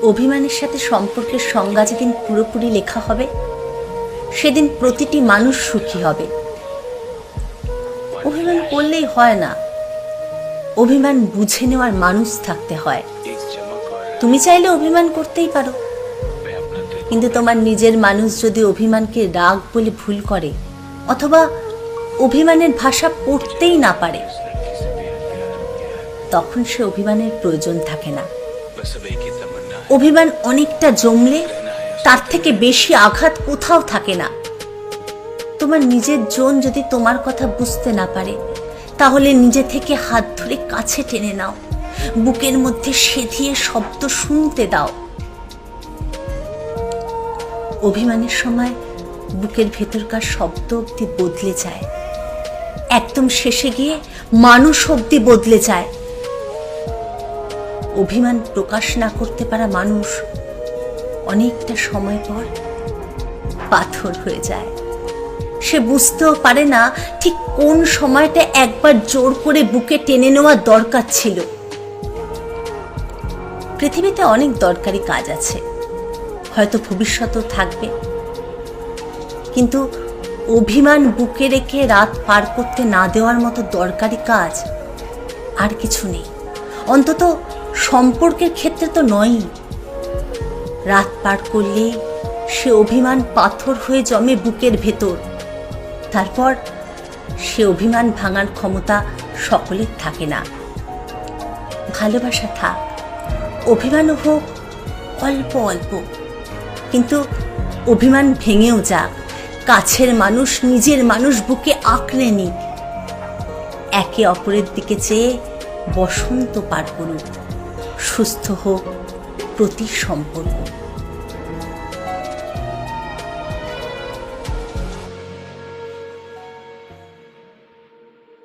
অভিমানের সাথে সম্পর্কের সংজ্ঞা যেদিন পুরোপুরি লেখা হবে, সেদিন প্রতিটি মানুষ সুখী হবে। অভিমান করলেই হয় না, অভিমান বুঝে নেওয়ার মানুষ থাকতে হয়। তুমি চাইলে অভিমান করতেই পারো, কিন্তু তোমার নিজের মানুষ যদি অভিমানকে রাগ বলে ভুল করে অথবা অভিমানের ভাষা পড়তেই না পারে, তখন সে অভিমানের প্রয়োজন থাকে না। অভিমান অনেকটা জমলে তার থেকে বেশি আঘাত কোথাও থাকে না। তোমার নিজের জন যদি তোমার কথা বুঝতে না পারে, তাহলে নিজে থেকে হাত ধরে কাছে টেনে নাও, বুকের মধ্যে সেধিয়ে শব্দ শুনতে দাও। অভিমানের সময় বুকের ভেতরকার শব্দ অবধি বদলে যায়, একদম শেষে গিয়ে মানুষ অবধি বদলে যায়। অভিমান প্রকাশ না করতে পারা মানুষ অনেকটা সময় পর পাথর হয়ে যায়। সে বুঝতেও পারে না ঠিক কোন সময়টা একবার জোর করে বুকে টেনে নেওয়া দরকার ছিল। পৃথিবীতে অনেক দরকারি কাজ আছে, হয়তো ভবিষ্যতেও থাকবে, কিন্তু অভিমান বুকে রেখে রাত পার করতে না দেওয়ার মতো দরকারি কাজ আর কিছু নেই, অন্তত সম্পর্কের ক্ষেত্রে তো নয়ই। রাত পার করলে সে অভিমান পাথর হয়ে জমে বুকের ভেতর, তারপর সে অভিমান ভাঙার ক্ষমতা সকলের থাকে না। ভালোবাসা থাক, অভিমানও হোক অল্প অল্প, কিন্তু অভিমান ভেঙেও যাক, কাছের মানুষ নিজের মানুষ বুকে আঁকড়ে নিক, একে অপরের দিকে চেয়ে বসন্ত পার করুক, সুস্থ হোক প্রতি সম্পর্ক।